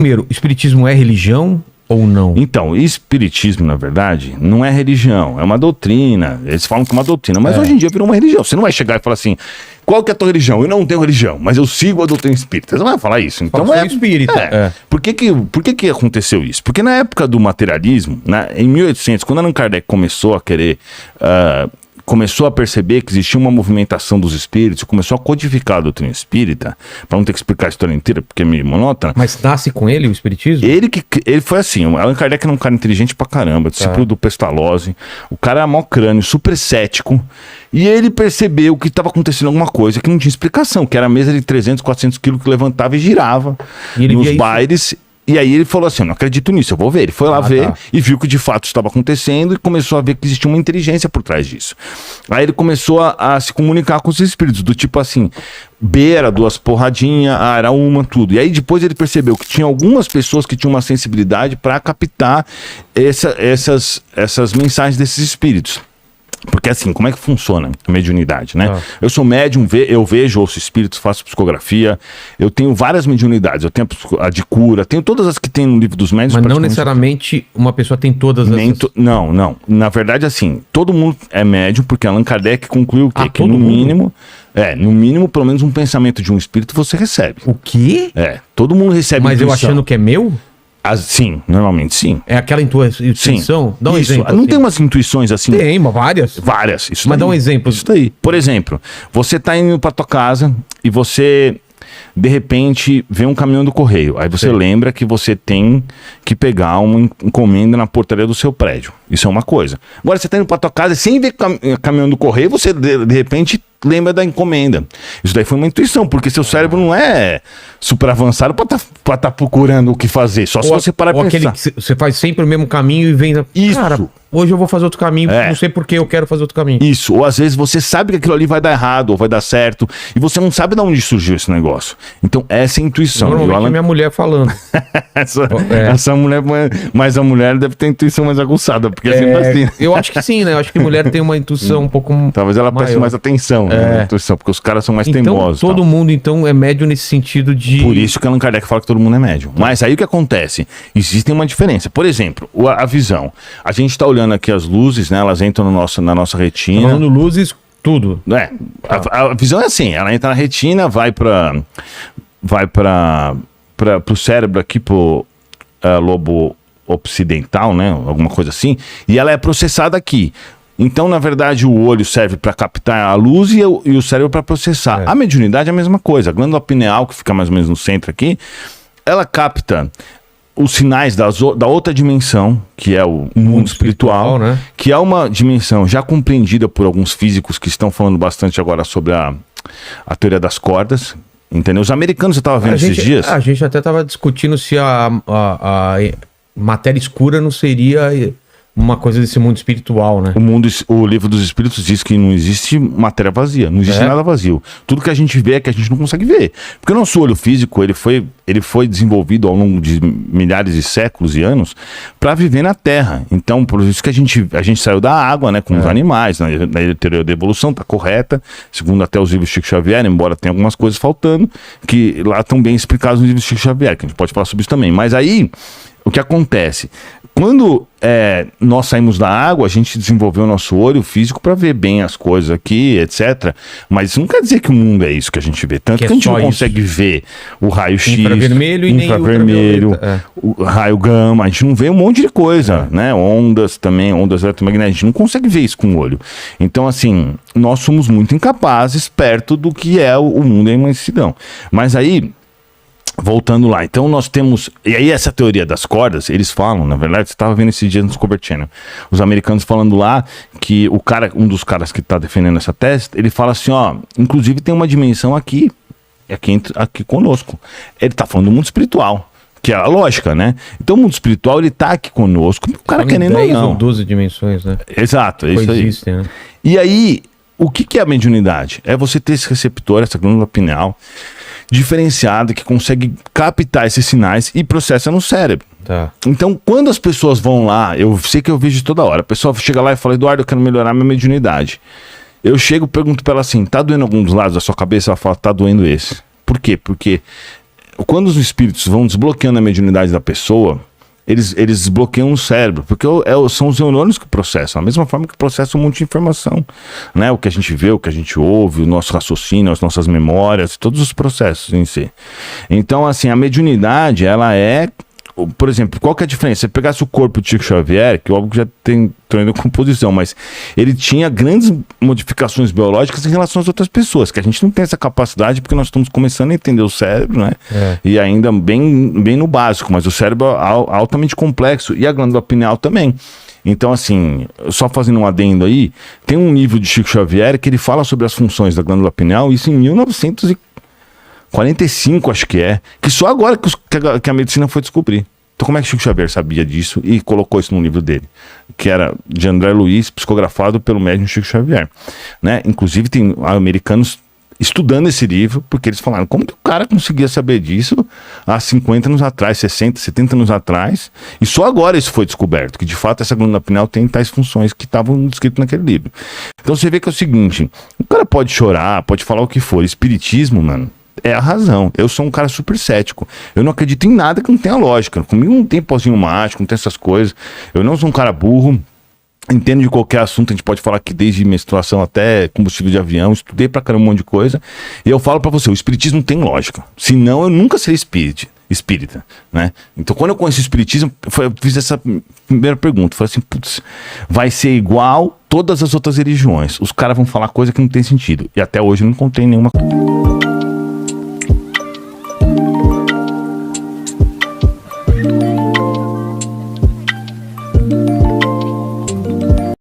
Primeiro, espiritismo é religião ou não? Então, espiritismo, na verdade, não é religião, é uma doutrina. Eles falam que é uma doutrina, mas hoje em dia virou uma religião. Você não vai chegar e falar assim, qual que é a tua religião? Eu não tenho religião, mas eu sigo a doutrina espírita. Você não vai falar isso. Então é espírita. Por que aconteceu isso? Porque na época do materialismo, né, em 1800, quando Allan Kardec começou a querer... começou a perceber que existia uma movimentação dos espíritos, começou a codificar a doutrina espírita, para não ter que explicar a história inteira, porque é meio monótona. Mas nasce com ele o espiritismo? Ele foi assim, o Allan Kardec era um cara inteligente pra caramba, discípulo do Pestalozzi, o cara era mó crânio, super cético, e ele percebeu que estava acontecendo alguma coisa que não tinha explicação, que era a mesa de 300, 400 quilos que levantava e girava nos bailes. E aí ele falou assim, não acredito nisso, eu vou ver. Ele foi lá ver e viu que de fato estava acontecendo e começou a ver que existia uma inteligência por trás disso. Aí ele começou a se comunicar com os espíritos, do tipo assim, B era 2 porradinhas, A era 1, tudo. E aí depois ele percebeu que tinha algumas pessoas que tinham uma sensibilidade para captar essas mensagens desses espíritos. Porque assim, como é que funciona a mediunidade, né? Eu sou médium, eu vejo, ouço espíritos, faço psicografia, eu tenho várias mediunidades, eu tenho a de cura, tenho todas as que tem no livro dos médiuns. Mas não necessariamente uma pessoa tem todas essas... Não. Na verdade, assim, todo mundo é médium, porque Allan Kardec concluiu o quê? Que no mínimo, pelo menos um pensamento de um espírito você recebe. O quê? Todo mundo recebe Mas eu achando que é meu? Sim, normalmente sim. É aquela intuição? Sim. Dá um exemplo. Não assim. tem umas intuições assim? Tem, várias. Várias. Mas dá um exemplo. Isso daí. Por exemplo, você tá indo pra tua casa e você, de repente, vê um caminhão do correio. Aí você lembra que você tem que pegar uma encomenda na portaria do seu prédio. Isso é uma coisa. Agora você tá indo pra tua casa e sem ver caminhão do correio, você de repente lembra da encomenda. Isso daí foi uma intuição, porque seu cérebro não é super avançado pra tá procurando o que fazer. Só se você parar pra pensar. Você faz sempre o mesmo caminho e vem... Isso. Cara, hoje eu vou fazer outro caminho, não sei por que eu quero fazer outro caminho. Isso, ou às vezes você sabe que aquilo ali vai dar errado, ou vai dar certo, e você não sabe de onde surgiu esse negócio. Então, essa é a intuição. Normalmente é minha mulher falando. essa mulher, mas a mulher deve ter intuição mais aguçada, porque é sempre assim. Eu acho que sim, né? Eu acho que mulher tem uma intuição um pouco talvez ela preste mais atenção, né? Intuição, porque os caras são mais teimosos. Todo mundo, então, é médio nesse sentido de... Por isso que Allan Kardec fala que todo mundo é médium. Mas aí o que acontece? Existe uma diferença. Por exemplo, a visão. A gente está olhando aqui as luzes, né? Elas entram na nossa retina. Tá falando luzes, tudo. A visão é assim, ela entra na retina, vai para o cérebro aqui, pro lobo occidental, né? Alguma coisa assim. E ela é processada aqui. Então, na verdade, o olho serve para captar a luz e o cérebro para processar. A mediunidade é a mesma coisa. A glândula pineal, que fica mais ou menos no centro aqui, ela capta os sinais da outra dimensão, que é o mundo espiritual, né? Que é uma dimensão já compreendida por alguns físicos que estão falando bastante agora sobre a teoria das cordas. Entendeu? Os americanos, eu estava vendo esses dias... A gente até estava discutindo se a matéria escura não seria... uma coisa desse mundo espiritual, né? O livro dos espíritos diz que não existe matéria vazia, não existe nada vazio. Tudo que a gente vê é que a gente não consegue ver. Porque o nosso olho físico, ele foi desenvolvido ao longo de milhares de séculos e anos para viver na Terra. Então, por isso que a gente saiu da água, né? Com os animais, na teoria da evolução, tá correta. Segundo até os livros de Chico Xavier, embora tenha algumas coisas faltando, que lá estão bem explicados nos livros de Chico Xavier, que a gente pode falar sobre isso também. Mas aí, o que acontece? Quando nós saímos da água, a gente desenvolveu o nosso olho físico para ver bem as coisas aqui, etc. Mas isso não quer dizer que o mundo é isso que a gente vê. Tanto que a gente não consegue ver o raio-x, infravermelho e nem ultravioleta, o raio gama. A gente não vê um monte de coisa, né? Ondas também, ondas eletromagnéticas. A gente não consegue ver isso com o olho. Então, assim, nós somos muito incapazes perto do que é o mundo em imensidão. Mas aí... voltando lá, então nós temos... E aí essa teoria das cordas, eles falam, na verdade, você estava vendo esse dia no Discovery Channel, os americanos falando lá que um dos caras que está defendendo essa tese, ele fala assim, ó, inclusive tem uma dimensão aqui conosco. Ele está falando do mundo espiritual, que é a lógica, né? Então o mundo espiritual, ele tá aqui conosco, o cara querendo ou não. 12 dimensões, né? Exato, é isso aí. Existe, né? E aí, o que é a mediunidade? É você ter esse receptor, essa glândula pineal, diferenciada, que consegue captar esses sinais e processa no cérebro. Tá. Então, quando as pessoas vão lá, eu sei que eu vejo toda hora, a pessoa chega lá e fala, Eduardo, eu quero melhorar minha mediunidade. Eu chego e pergunto pra ela assim, tá doendo algum dos lados da sua cabeça? Ela fala, tá doendo esse. Por quê? Porque quando os espíritos vão desbloqueando a mediunidade da pessoa, eles desbloqueiam o cérebro, porque são os neurônios que processam, a mesma forma que processam um monte de informação, né? O que a gente vê, o que a gente ouve, o nosso raciocínio, as nossas memórias, todos os processos em si. Então, assim, a mediunidade, ela é... Por exemplo, qual que é a diferença? Se você pegasse o corpo de Chico Xavier, que óbvio que já tem indo composição, mas ele tinha grandes modificações biológicas em relação às outras pessoas, que a gente não tem essa capacidade porque nós estamos começando a entender o cérebro, né? E ainda bem no básico, mas o cérebro é altamente complexo e a glândula pineal também. Então, assim, só fazendo um adendo aí, tem um livro de Chico Xavier que ele fala sobre as funções da glândula pineal, isso em 1945, acho que só agora que a medicina foi descobrir. Então como é que Chico Xavier sabia disso e colocou isso no livro dele? Que era de André Luiz, psicografado pelo médium Chico Xavier, né? Inclusive tem americanos estudando esse livro, porque eles falaram, como que o cara conseguia saber disso há 50 anos atrás, 60, 70 anos atrás, e só agora isso foi descoberto, que de fato essa glândula pineal tem tais funções que estavam descritas naquele livro. Então você vê que é o seguinte, o cara pode chorar, pode falar o que for, espiritismo, mano, é a razão. Eu sou um cara super cético. Eu não acredito em nada que não tenha lógica. Comigo não tem pozinho mágico, não tem essas coisas. Eu não sou um cara burro. Entendo de qualquer assunto, a gente pode falar aqui desde menstruação até combustível de avião. Estudei pra caramba um monte de coisa. E eu falo pra você, o espiritismo tem lógica. Senão eu nunca seria espírita, né? Então quando eu conheci o espiritismo, eu fiz essa primeira pergunta. Falei assim, putz, vai ser igual todas as outras religiões. Os caras vão falar coisa que não tem sentido. E até hoje eu não encontrei nenhuma...